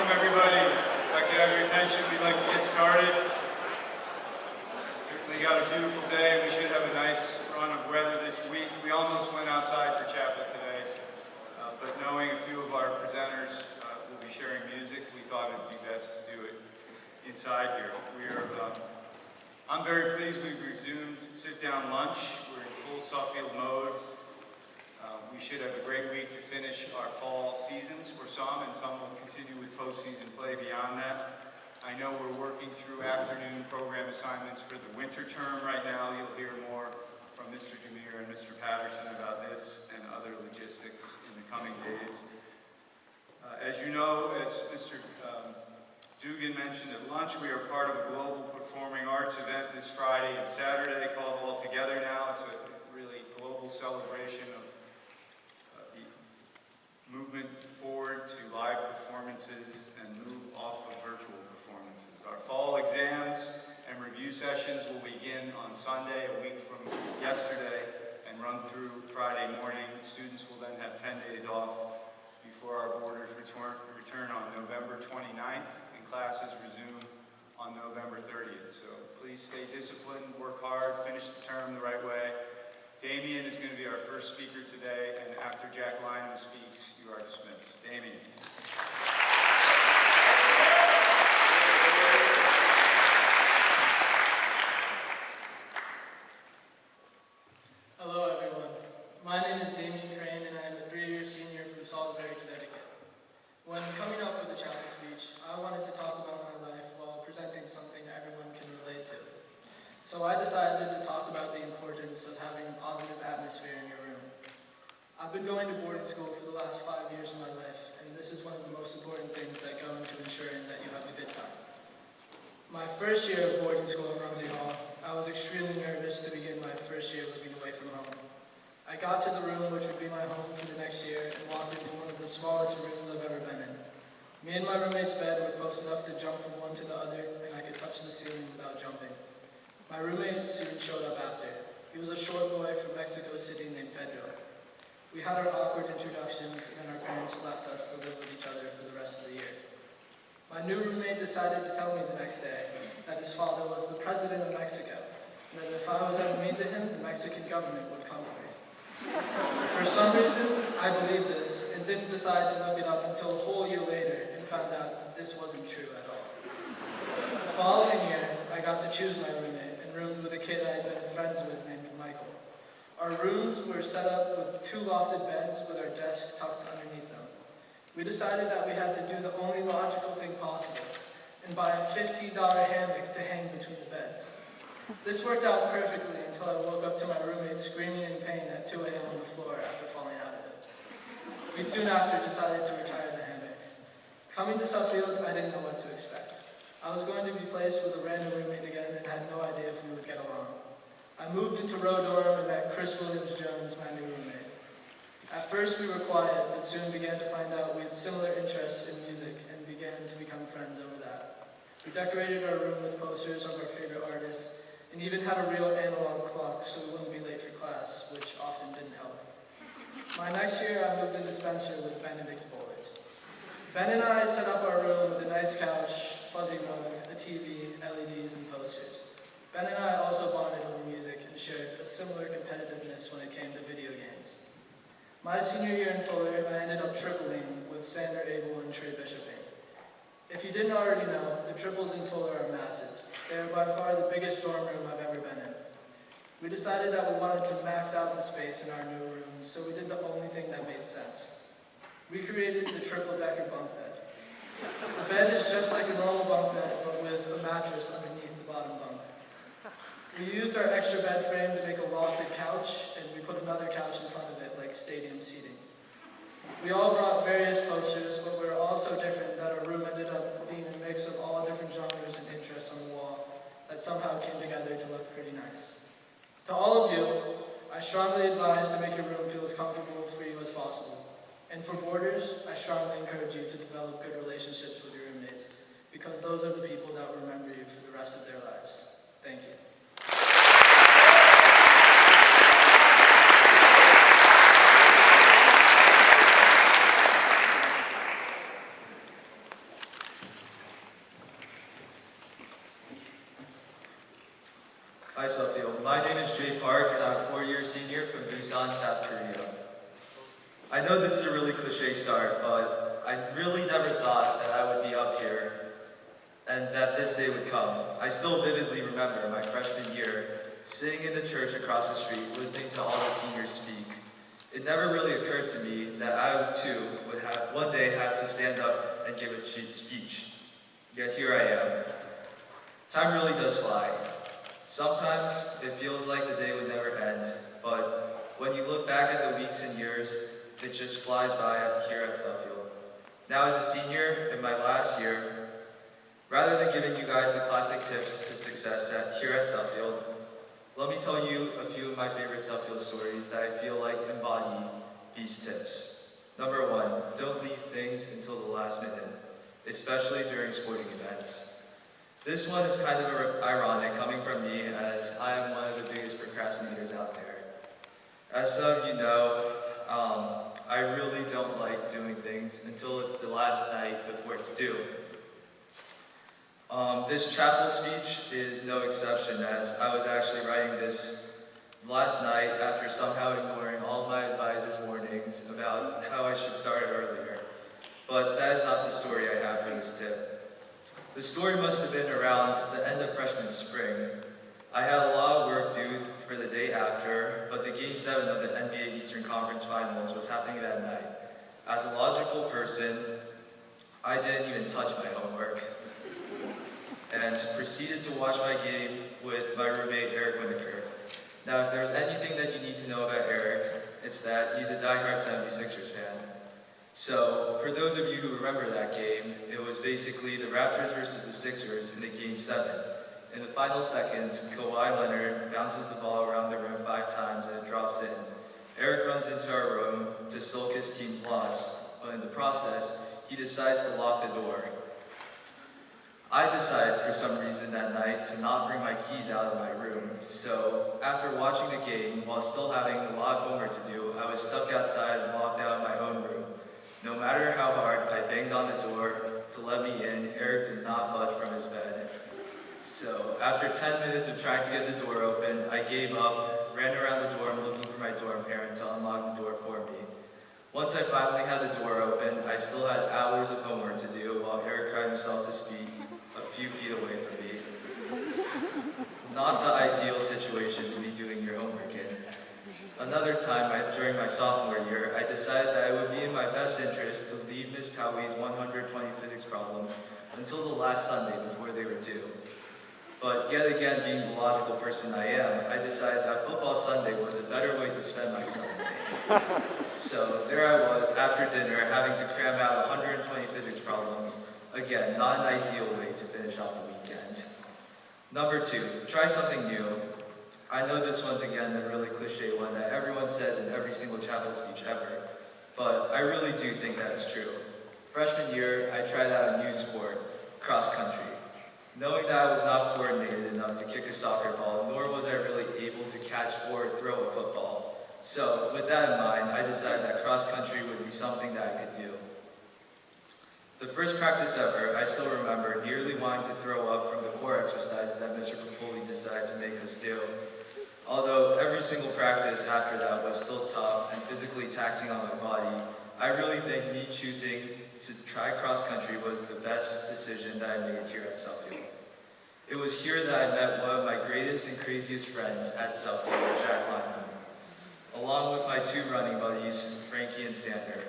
Welcome everybody. If I could have your attention, we'd like to get started. Certainly got a beautiful day, and we should have a nice run of weather this week. We almost went outside for chapel today, but knowing a few of our presenters will be sharing music, we thought it'd be best to do it inside here. I'm very pleased we've resumed sit-down lunch. We're in full Suffield mode. We should have a great week to finish our fall seasons for some, and some will continue with postseason play beyond that. I know we're working through afternoon program assignments for the winter term right now. You'll hear more from Mr. Demir and Mr. Patterson about this and other logistics in the coming days. As you know, as Mr. Dugan mentioned at lunch, we are part of a global performing arts event this Friday and Saturday called All Together Now. It's a really global celebration of the movement forward to live performances and move off of virtual performances. Our fall exams and review sessions will begin on Sunday, a week from yesterday, and run through Friday morning. Students will then have 10 days off before our boarders return on November 29th, and classes resume on November 30th. So please stay disciplined, work hard, finish the term the right way. Damien is going to be our first speaker today, and after Jack Lyman speaks, you are dismissed. Damien. Hello everyone. My name is Damien Crane, and I am a 3-year senior from Salisbury, Connecticut. When coming up with a chapel speech, I wanted to talk about my life while presenting something everyone can relate to. So I decided to talk about the importance of having a positive atmosphere in your room. I've been going to boarding school for the last 5 years of my life, and this is one of the most important things that go into ensuring that you have a good time. My first year of boarding school in Rumsey Hall, I was extremely nervous to begin my first year living away from home. I got to the room which would be my home for the next year and walked into one of the smallest rooms I've ever been in. Me and my roommate's bed were close enough to jump from one to the other, and I could touch the ceiling without jumping. My roommate soon showed up after. He was a short boy from Mexico City named Pedro. We had our awkward introductions, and then our parents left us to live with each other for the rest of the year. My new roommate decided to tell me the next day that his father was the president of Mexico, and that if I was ever mean to him, the Mexican government would come for me. For some reason, I believed this, and didn't decide to look it up until a whole year later, and found out that this wasn't true at all. The following year, I got to choose my roommate, roomed with a kid I had been friends with named Michael. Our rooms were set up with 2 lofted beds with our desks tucked underneath them. We decided that we had to do the only logical thing possible and buy a $15 hammock to hang between the beds. This worked out perfectly until I woke up to my roommate screaming in pain at 2 a.m. on the floor after falling out of it. We soon after decided to retire the hammock. Coming to Suffield, I didn't know what to expect. I was going to be placed with a random roommate again and had no idea if we would get along. I moved into row dorm and met Chris Williams-Jones, my new roommate. At first we were quiet, but soon began to find out we had similar interests in music and began to become friends over that. We decorated our room with posters of our favorite artists and even had a real analog clock so we wouldn't be late for class, which often didn't help. My next year I moved into Spencer with Benedict Bullitt. Ben and I set up our room with a nice couch, fuzzy rug, a TV, LEDs, and posters. Ben and I also bonded over music and shared a similar competitiveness when it came to video games. My senior year in Fuller, I ended up tripling with Sander Abel and Trey Bishoping. If you didn't already know, the triples in Fuller are massive. They are by far the biggest dorm room I've ever been in. We decided that we wanted to max out the space in our new room, so we did the only thing that made sense. We created the triple-decker bunk bed. The bed is just like a normal bunk bed, but with a mattress underneath the bottom bunk. We used our extra bed frame to make a lofted couch, and we put another couch in front of it like stadium seating. We all brought various posters, but we were all so different that our room ended up being a mix of all different genres and interests on the wall that somehow came together to look pretty nice. To all of you, I strongly advise to make your room feel as comfortable for you as possible. And for boarders, I strongly encourage you to develop good relationships with your roommates, because those are the people that will remember you for the rest of their lives. Thank you. Hi Suffield, my name is Jay Park and I'm a 4-year senior from Busan, South Korea. I know this is a really cliche start, but I really never thought that I would be up here and that this day would come. I still vividly remember my freshman year, sitting in the church across the street, listening to all the seniors speak. It never really occurred to me that I too would one day have to stand up and give a speech. Yet here I am. Time really does fly. Sometimes it feels like the day would never end, but when you look back at the weeks and years, it just flies by here at Suffield. Now as a senior in my last year, rather than giving you guys the classic tips to success here at Suffield, let me tell you a few of my favorite Suffield stories that I feel like embody these tips. Number 1, don't leave things until the last minute, especially during sporting events. This one is kind of ironic coming from me, as I am one of the biggest procrastinators out there. As some of you know, I really don't like doing things until it's the last night before it's due. This chapel speech is no exception, as I was actually writing this last night after somehow ignoring all my advisor's warnings about how I should start earlier. But that is not the story I have for this tip. The story must have been around the end of freshman spring. I had a lot of work due for the day after, but the Game 7 of the NBA Eastern Conference Finals was happening that night. As a logical person, I didn't even touch my homework and proceeded to watch my game with my roommate, Eric Winokur. Now, if there's anything that you need to know about Eric, it's that he's a diehard 76ers fan. So, for those of you who remember that game, it was basically the Raptors versus the Sixers in the Game 7. In the final seconds, Kawhi Leonard bounces the ball around the rim 5 times and it drops in. Eric runs into our room to sulk his team's loss, but in the process, he decides to lock the door. I decided for some reason that night to not bring my keys out of my room, so after watching the game, while still having a lot of homework to do, I was stuck outside and locked out of my own room. No matter how hard I banged on the door to let me in, Eric did not budge from his bed. So, after 10 minutes of trying to get the door open, I gave up, ran around the dorm looking for my dorm parent to unlock the door for me. Once I finally had the door open, I still had hours of homework to do while Eric cried himself to sleep a few feet away from me. Not the ideal situation to be doing your homework in. Another time, during my sophomore year, I decided that it would be in my best interest to leave Miss Powey's 120 physics problems until the last Sunday before they were due. But yet again, being the logical person I am, I decided that football Sunday was a better way to spend my Sunday. So there I was, after dinner, having to cram out 120 physics problems. Again, not an ideal way to finish off the weekend. Number 2, try something new. I know this one's again the really cliche one that everyone says in every single chapel speech ever, but I really do think that it's true. Freshman year, I tried out a new sport, cross country. Knowing that I was not coordinated enough to kick a soccer ball, nor was I really able to catch or throw a football. So, with that in mind, I decided that cross country would be something that I could do. The first practice ever, I still remember nearly wanting to throw up from the core exercises that Mr. Papuli decided to make us do. Although every single practice after that was still tough and physically taxing on my body, I really think me choosing to try cross country was the best decision that I made here at Suffield. It was here that I met one of my greatest and craziest friends at Suffield, Jack Lyman, along with my 2 running buddies, Frankie and Sander.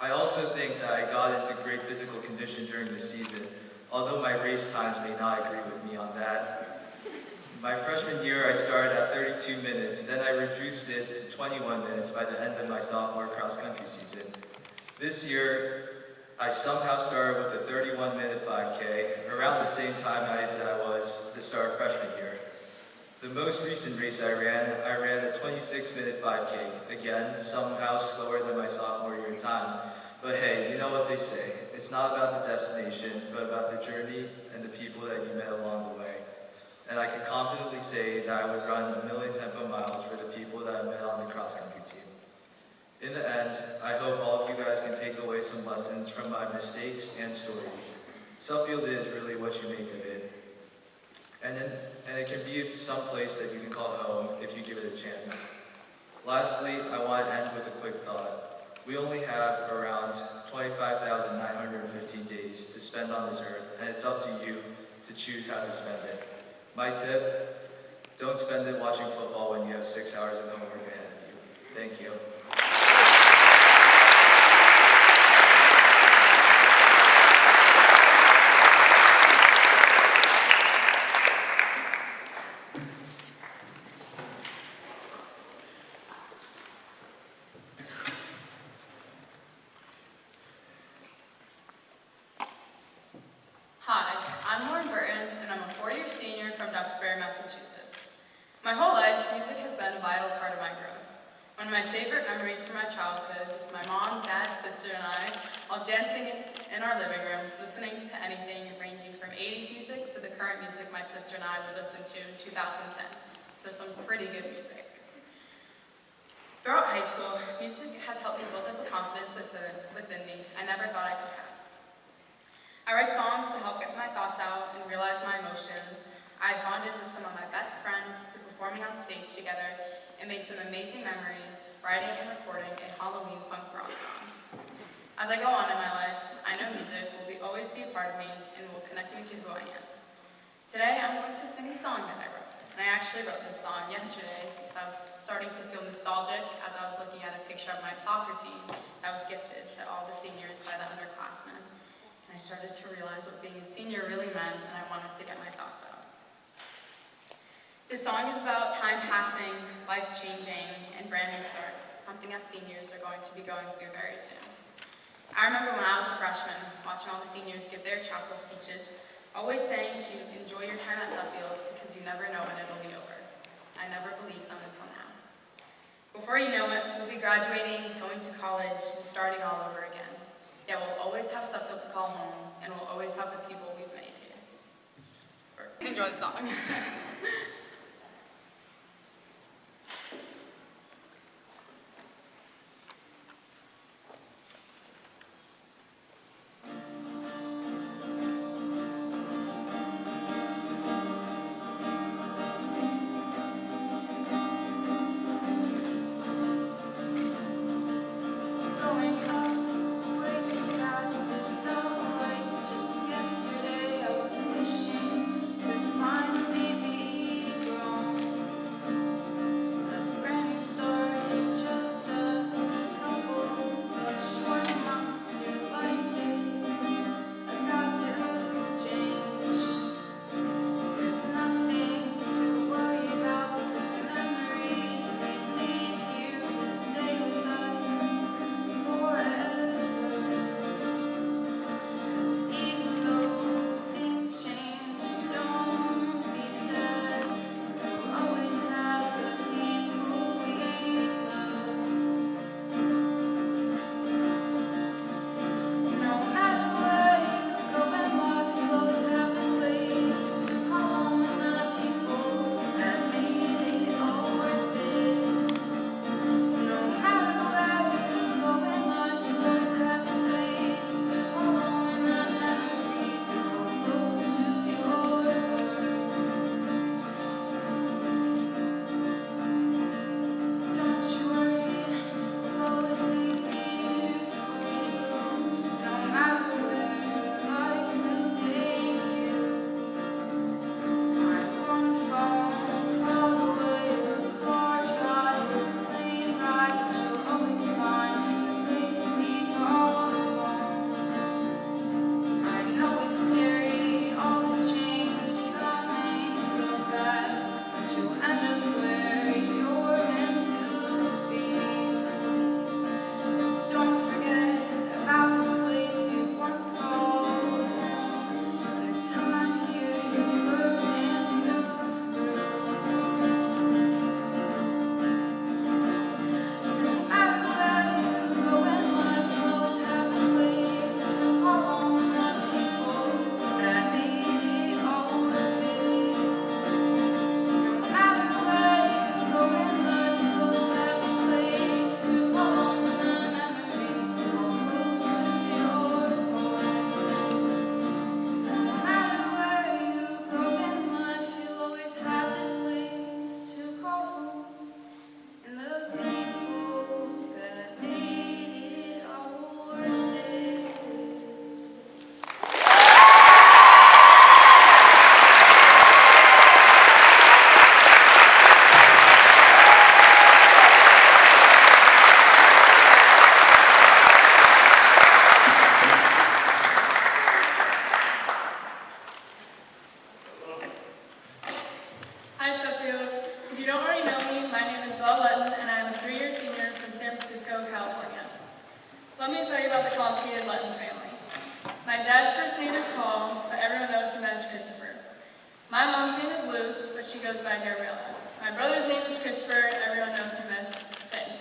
I also think that I got into great physical condition during the season, although my race times may not agree with me on that. My freshman year, I started at 32 minutes, then I reduced it to 21 minutes by the end of my sophomore cross-country season. This year, I somehow started with a 31-minute 5K, around the same time as I was the start of freshman year. The most recent race I ran a 26-minute 5K, again, somehow slower than my sophomore year time. But hey, you know what they say, it's not about the destination, but about the journey and the people that you met along the way. And I can confidently say that I would run 1,000,000 tempo miles for the people that I met on the cross-country team. In the end, I hope all of you guys can take away some lessons from my mistakes and stories. Suffield is really what you make of it. and it can be some place that you can call home if you give it a chance. Lastly, I want to end with a quick thought. We only have around 25,915 days to spend on this earth, and it's up to you to choose how to spend it. My tip, don't spend it watching football when you have 6 hours of homework ahead of you. Thank you. Hi, I'm Lauren Burton, and I'm a four-year senior from Duxbury, Massachusetts. My whole life, music has been a vital part of my growth. One of my favorite memories from my childhood is my mom, dad, sister, and I all dancing in our living room, listening to anything ranging from 80s music to the current music my sister and I would listen to in 2010. So some pretty good music. Throughout high school, music has helped me build up a confidence within me I never thought I could have. I write songs to help get my thoughts out and realize my emotions. I've bonded with some of my best friends through performing on stage together and made some amazing memories writing and recording a Halloween punk rock song. As I go on in my life, I know music will always be a part of me and will connect me to who I am. Today, I'm going to sing a song that I wrote. And I actually wrote this song yesterday because I was starting to feel nostalgic as I was looking at a picture of my soccer team that was gifted to all the seniors by the underclassmen. And I started to realize what being a senior really meant, and I wanted to get my thoughts out. This song is about time passing, life changing, and brand new starts, something as seniors are going to be going through very soon. I remember when I was a freshman, watching all the seniors give their chapel speeches, always saying to enjoy your time at Suffield because you never know when it'll be over. I never believed them until now. Before you know it, we'll be graduating, going to college, and starting all over again. Yet we'll always have Suffield to call home, and we'll always have the people we've made here. Enjoy the song. Finally be Let me tell you about the complicated Lutton family. My dad's first name is Paul, but everyone knows him as Christopher. My mom's name is Luz, but she goes by Gabriella. My brother's name is Christopher, everyone knows him as Finn.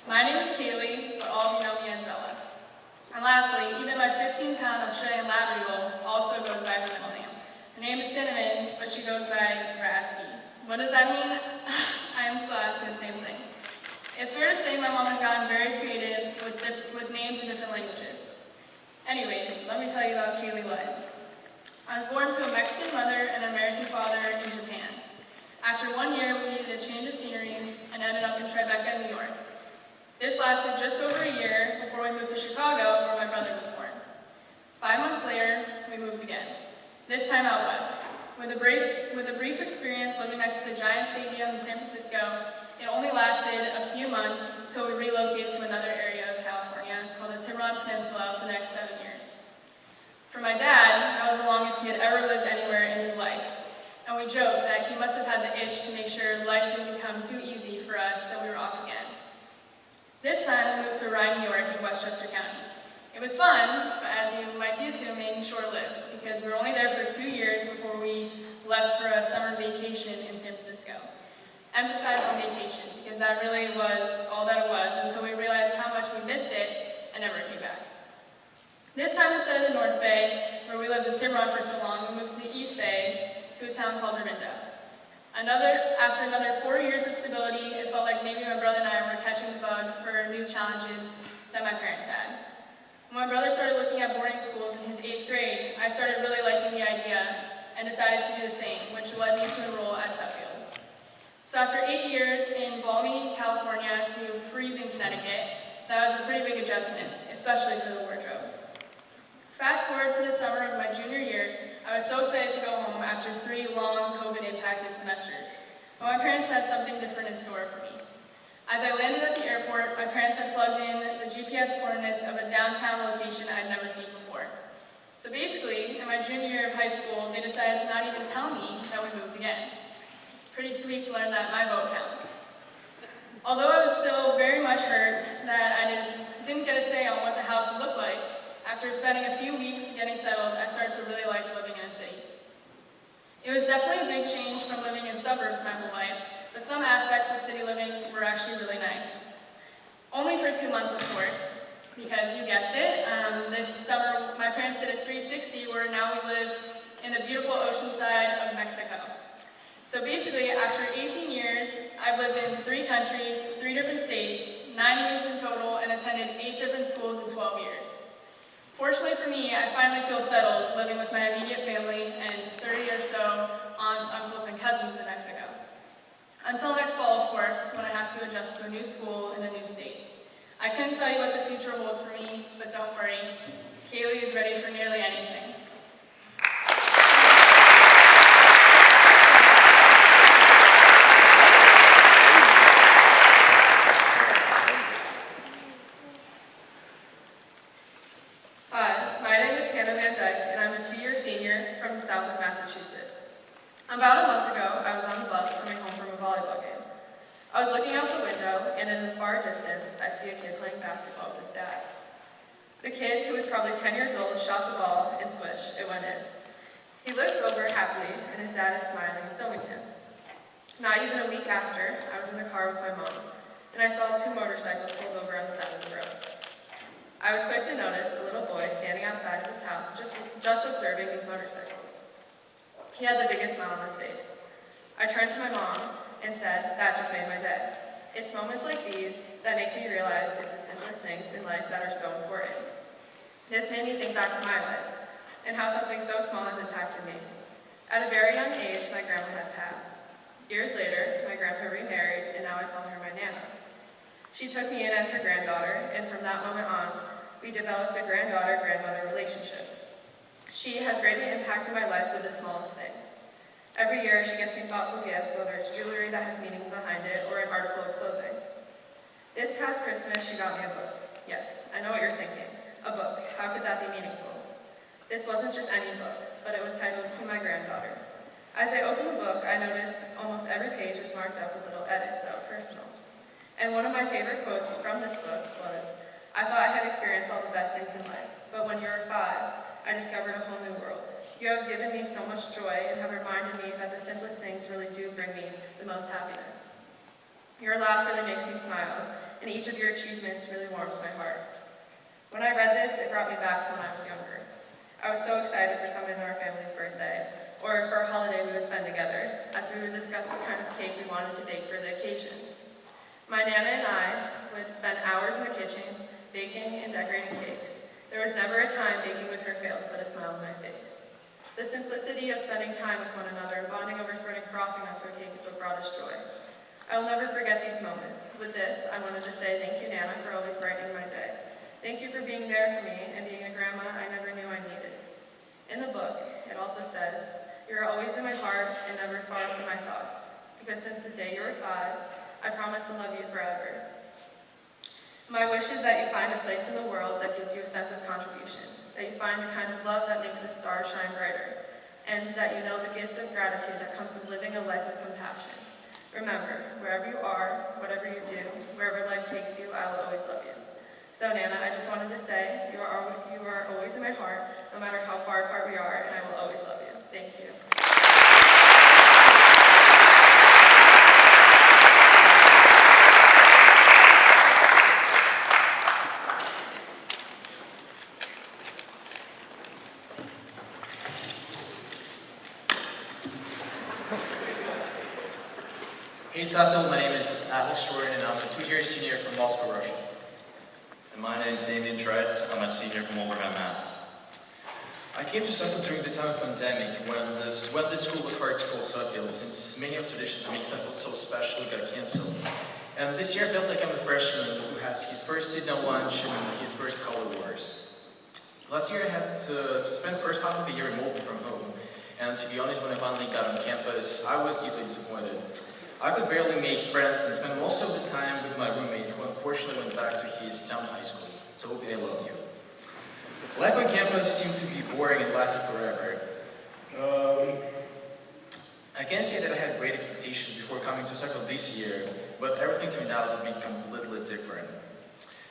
My name is Kaylee, but all of you know me as Bella. And lastly, even my 15-pound Australian Labradoodle also goes by her middle name. Her name is Cinnamon, but she goes by Rasky. What does that mean? I am still asking the same thing. It's fair to say my mom has gotten very creative with names in different languages. Anyways, let me tell you about Kaylee Lutton. I was born to a Mexican mother and an American father in Japan. After 1 year, we needed a change of scenery and ended up in Tribeca, New York. This lasted just over a year before we moved to Chicago, where my brother was born. 5 months later, we moved again, this time out west. With a brief experience living next to the Giant Stadium in San Francisco, it only lasted a few months until we relocated to another area of California called the Tiburon Peninsula for the next 7 years. For my dad, that was the longest he had ever lived anywhere in his life, and we joked that he must have had the itch to make sure life didn't become too easy for us, so we were off again. This time, we moved to Rye, New York in Westchester County. It was fun, but as you might be assuming, short-lived, because we were only there for 2 years before we left for a summer vacation in San Francisco. Emphasize on vacation, because that really was all that it was until we realized how much we missed it and never came back. This time, instead of the North Bay, where we lived in Tiburon for so long, we moved to the East Bay to a town called Dorinda. After another 4 years of stability, it felt like maybe my brother and I were catching the bug for new challenges that my parents had. When my brother started looking at boarding schools in his 8th grade, I started really liking the idea and decided to do the same, which led me to enroll at Suffield. So after 8 years in balmy California to freezing Connecticut, that was a pretty big adjustment, especially for the wardrobe. Fast forward to the summer of my junior year, I was so excited to go home after 3 long COVID-impacted semesters, but my parents had something different in store for me. As I landed at the airport, my parents had plugged in the GPS coordinates of a downtown location I'd never seen before. So basically, in my junior year of high school, they decided to not even tell me that we moved again. Pretty sweet to learn that my vote counts. Although I was still very much hurt that I didn't get a say on what the house would look like, after spending a few weeks getting settled, I started to really like living in a city. It was definitely a big change from living in suburbs my whole life, but some aspects of city living were actually really nice. Only for 2 months, of course, because you guessed it, this summer my parents did a 360 where now we live in the beautiful ocean side of Mexico. So basically, after 18 years, I've lived in 3 countries, 3 different states, 9 moves in total, and attended 8 different schools in 12 years. Fortunately for me, I finally feel settled living with my immediate family and 30 or so aunts, uncles, and cousins in Mexico. Until next fall, of course, when I have to adjust to a new school in a new state. I couldn't tell you what the future holds for me, but don't worry, Kaylee is ready for nearly anything. Hi, my name is Hannah Van Dyke, and I'm a 2-year senior from Southwick, Massachusetts. About a month ago, I was on the bus coming home from a volleyball game. I was looking out the window, and in the far distance, I see a kid playing basketball with his dad. The kid, who was probably 10 years old, shot the ball, and swish, it went in. He looks over happily, and his dad is smiling, filming him. Not even a week after, I was in the car with my mom, and I saw 2 motorcycles pulled over on the side of the road. I was quick to notice a little boy standing outside of his house just observing these motorcycles. He had the biggest smile on his face. I turned to my mom and said, "That just made my day." It's moments like these that make me realize it's the simplest things in life that are so important. This made me think back to my life and how something so small has impacted me. At a very young age, my grandma had passed. Years later, my grandpa remarried, and now I call her my Nana. She took me in as her granddaughter, and from that moment on, we developed a granddaughter-grandmother relationship. She has greatly impacted my life with the smallest things. Every year, she gets me thoughtful gifts, whether it's jewelry that has meaning behind it or an article of clothing. This past Christmas, she got me a book. Yes, I know what you're thinking. A book. How could that be meaningful? This wasn't just any book, but it was titled To My Granddaughter. As I opened the book, I noticed almost every page was marked up with little edits that were personal. And one of my favorite quotes from this book was, I thought I had experienced all the best things in life, but when you were 5, I discovered a whole new world. You have given me so much joy and have reminded me that the simplest things really do bring me the most happiness. Your laugh really makes me smile, and each of your achievements really warms my heart. When I read this, it brought me back to when I was younger. I was so excited for someone in our family's birthday, or for a holiday we would spend together, as we would discuss what kind of cake we wanted to bake for the occasions. My Nana and I would spend hours in the kitchen, baking and decorating cakes. There was never a time baking with her failed to put a smile on my face. The simplicity of spending time with one another and bonding over spreading frosting onto a cake is what brought us joy. I will never forget these moments. With this, I wanted to say thank you, Nana, for always brightening my day. Thank you for being there for me and being a grandma I never knew I needed. In the book, it also says, "You are always in my heart and never far from my thoughts. Because since the day you were 5, I promise to love you forever." My wish is that you find a place in the world that gives you a sense of contribution, that you find the kind of love that makes the stars shine brighter, and that you know the gift of gratitude that comes from living a life of compassion. Remember, wherever you are, whatever you do, wherever life takes you, I will always love you. So Nana, I just wanted to say, you are always in my heart, no matter how far apart we are, and I will always love you. Thank you. Hey Safdil, my name is Alex Jordan and I'm a 2-year senior from Moscow, Russia. And my name is Damien Treitz. I'm a senior from Wolverhampton, Mass. I came to Suffield during the time of pandemic when the school was hard to call Suffield since many of the traditions that make Suffield so special got cancelled. And this year I felt like I'm a freshman who has his first sit-down lunch and his first color wars. Last year I had to spend the first half of the year remotely from home. And to be honest, when I finally got on campus, I was deeply disappointed. I could barely make friends and spend most of the time with my roommate, who unfortunately went back to his town high school. So hope I love you. Life on campus seemed to be boring and lasted forever. I can't say that I had great expectations before coming to Suffield this year, but everything turned out to be completely different.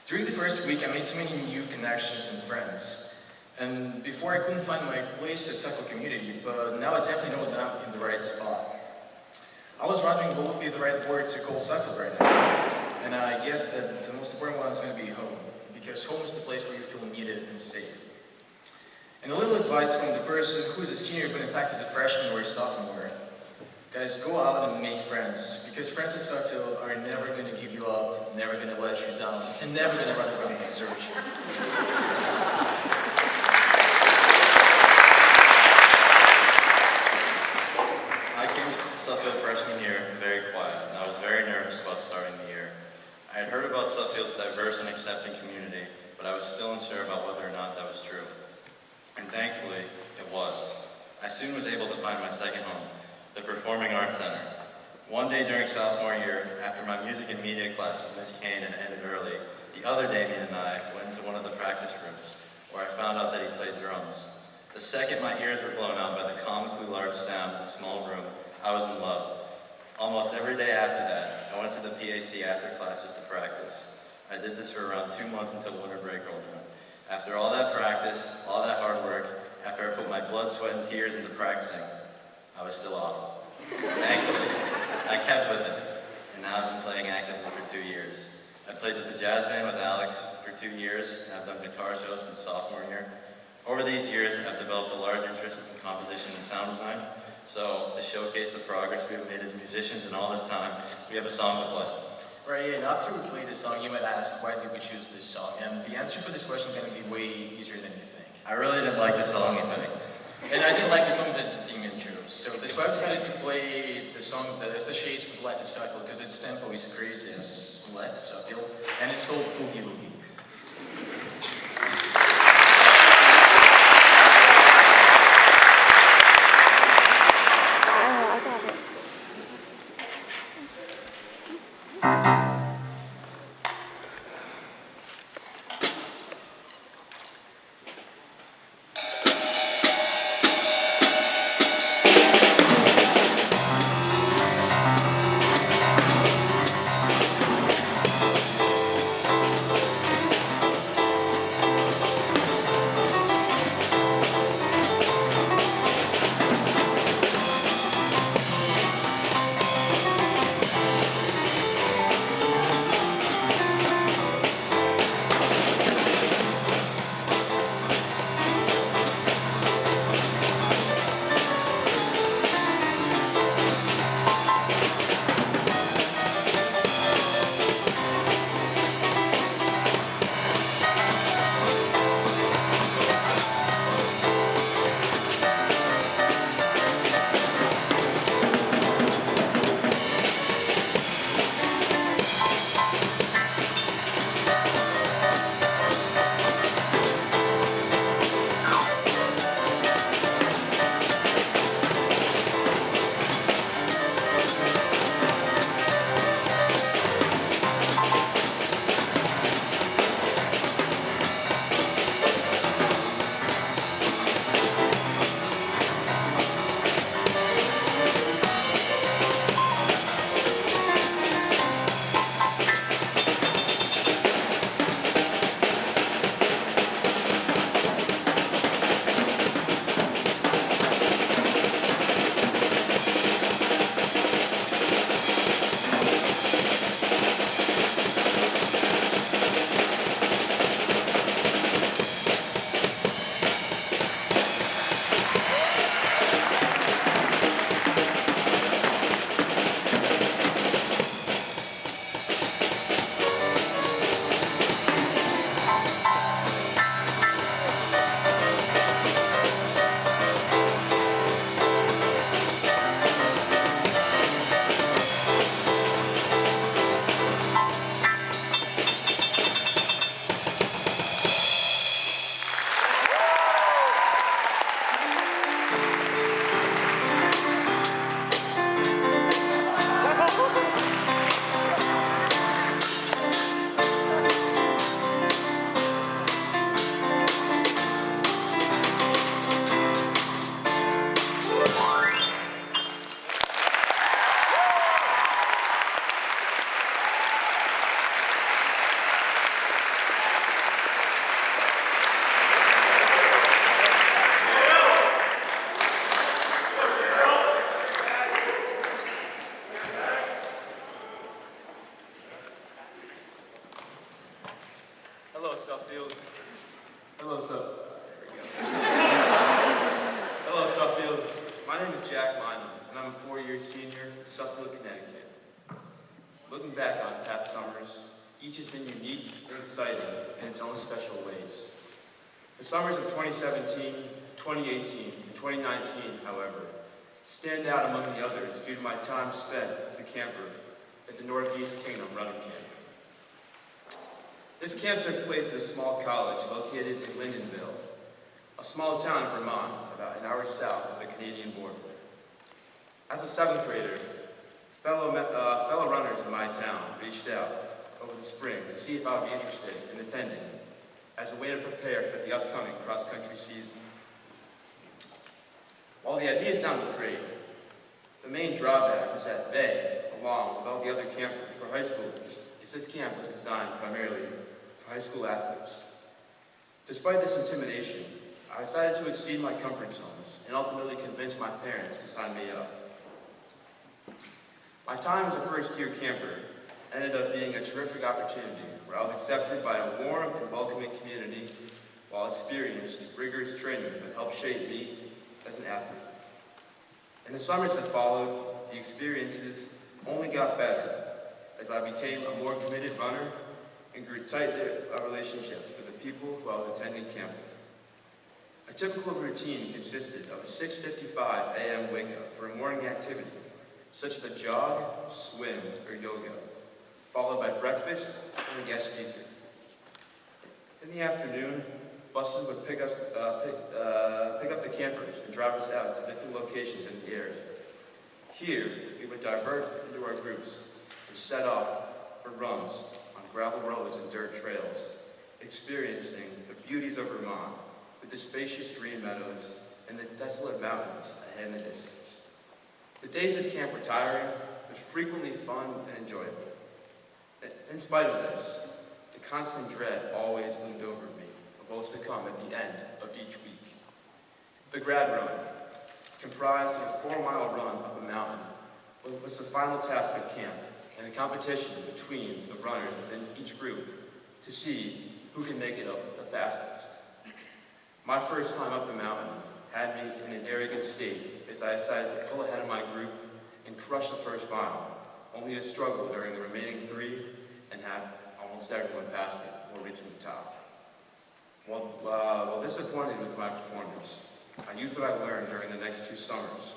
During the first week, I made so many new connections and friends. And before I couldn't find my place at Suffield community, but now I definitely know that I'm in the right spot. I was wondering what would be the right word to call Suffield right now. And I guess that the most important one is going to be home, because home is the place where you feel needed and safe. And a little advice from the person who's a senior, but in fact is a freshman or a sophomore. Guys, go out and make friends, because friends at Suffield are never going to give you up, never going to let you down, and never going to run around to desert you. I came to Suffield freshman year very quiet, and I was very nervous about starting the year. I had heard about Suffield's diverse and accepting community, but I was still unsure about whether or not that was true. And thankfully, it was. I soon was able to find my second home, the Performing Arts Center. One day during sophomore year, after my music and media class with Miss Kane had ended early, the other Damien and I went into one of the practice rooms, where I found out that he played drums. The second my ears were blown out by the comically large sound of the small room, I was in love. Almost every day after that, I went to the PAC after classes to practice. I did this for around 2 months until winter break rolled around. After all that practice, all that hard work, after I put my blood, sweat, and tears into practicing, I was still awful. Thankfully, I kept with it, and now I've been playing actively for 2 years. I played with the jazz band with Alex for 2 years, and I've done guitar shows since sophomore year. Over these years, I've developed a large interest in composition and sound design. So, to showcase the progress we've made as musicians in all this time, we have a song to play. Right, yeah, and after we play this song, you might ask, why did we choose this song? And the answer for this question is going to be way easier than you think. I really didn't like the song you picked. And I didn't like the song that Damien chose. So that's why I decided to play the song that associates with Life at Suffield, because its tempo is crazy as Life at Suffield, and it's called Boogie Woogie. My name is Jack Lyman, and I'm a four-year senior from Suffield, Connecticut. Looking back on past summers, each has been unique and exciting in its own special ways. The summers of 2017, 2018, and 2019, however, stand out among the others due to my time spent as a camper at the Northeast Kingdom Running Camp. This camp took place at a small college located in Lyndonville, a small town in Vermont about an hour south of the Canadian border. As a seventh grader, fellow runners in my town reached out over the spring to see if I would be interested in attending as a way to prepare for the upcoming cross-country season. While the idea sounded great, the main drawback is that they, along with all the other campers, were high schoolers, as this camp was designed primarily for high school athletes. Despite this intimidation, I decided to exceed my comfort zones and ultimately convince my parents to sign me up. My time as a first-year camper ended up being a terrific opportunity where I was accepted by a warm and welcoming community while experienced rigorous training that helped shape me as an athlete. In the summers that followed, the experiences only got better as I became a more committed runner and grew tight-knit relationships with the people who I was attending camp with. A typical routine consisted of a 6:55 a.m. wake-up for a morning activity, such as a jog, swim, or yoga, followed by breakfast and a guest speaker. In the afternoon, buses would pick up the campers and drive us out to different locations in the area. Here, we would divert into our groups and set off for runs on gravel roads and dirt trails, experiencing the beauties of Vermont with the spacious green meadows and the desolate mountains ahead in the distance. The days at camp were tiring, but frequently fun and enjoyable. In spite of this, the constant dread always loomed over me of what was to come at the end of each week. The grad run, comprised of a 4-mile run up a mountain, was the final task of camp and a competition between the runners within each group to see who can make it up the fastest. My first time up the mountain had me in an arrogant state as I decided to pull ahead of my group and crush the first mile, only to struggle during the remaining 3 and have almost everyone pass me before reaching the top. While disappointed with my performance, I used what I learned during the next 2 summers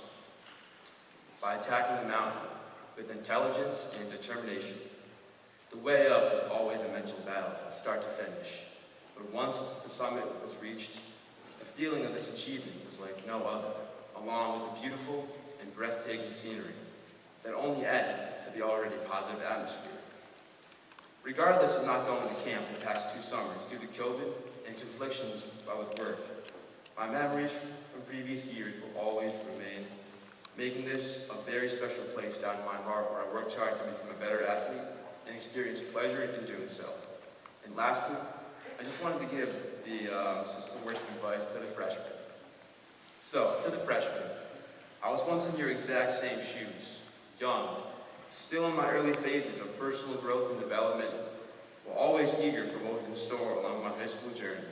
by attacking the mountain with intelligence and determination. The way up is always a mental battle from start to finish, but once the summit was reached, the feeling of this achievement was like no other, along with the beautiful and breathtaking scenery that only added to the already positive atmosphere. Regardless of not going to camp the past 2 summers due to COVID and conflictions with work, my memories from previous years will always remain, making this a very special place down in my heart where I worked hard to become a better athlete and experience pleasure in doing so. And lastly, I just wanted to give some words of advice to the freshmen. So, to the freshmen, I was once in your exact same shoes, young, still in my early phases of personal growth and development, but always eager for what was in store along my high school journey.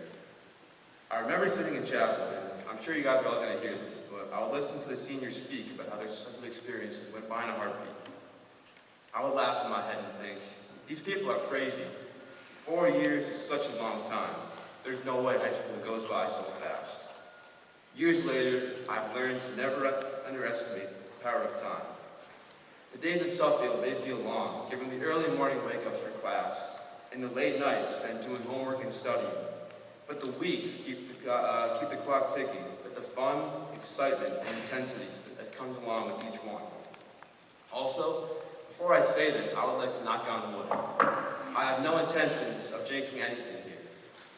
I remember sitting in chapel, and I'm sure you guys are all going to hear this, but I would listen to the seniors speak about how their special experiences went by in a heartbeat. I would laugh in my head and think, these people are crazy. 4 years is such a long time. There's no way high school goes by so fast. Years later, I've learned to never underestimate the power of time. The days at Suffield may feel long, given the early morning wake-ups for class and the late nights spent doing homework and studying. But the weeks keep the clock ticking with the fun, excitement, and intensity that comes along with each one. Also, before I say this, I would like to knock on wood. I have no intentions of jinxing anything here,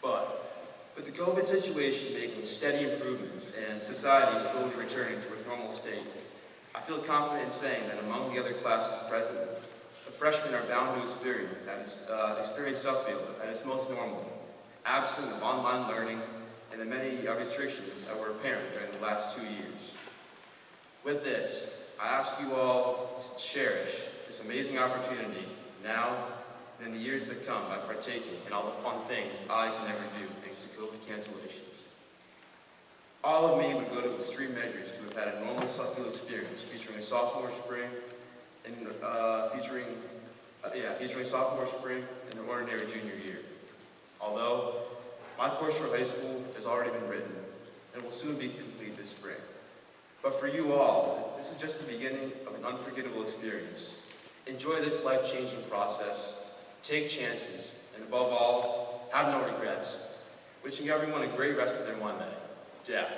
but with the COVID situation making steady improvements and society slowly returning to its normal state, I feel confident in saying that among the other classes present, the freshmen are bound to experience Suffield at its most normal, absent of online learning and the many restrictions that were apparent during the last 2 years. With this, I ask you all to cherish this amazing opportunity now and in the years that come by partaking in all the fun things I can never do thanks to COVID cancellations. All of me would go to extreme measures to have had a normal Suffield experience featuring a sophomore spring and featuring sophomore spring and an ordinary junior year. Although my course for high school has already been written and will soon be complete this spring. But for you all, this is just the beginning of an unforgettable experience. Enjoy this life-changing process, take chances, and above all, have no regrets. Wishing everyone a great rest of their Monday. Jack.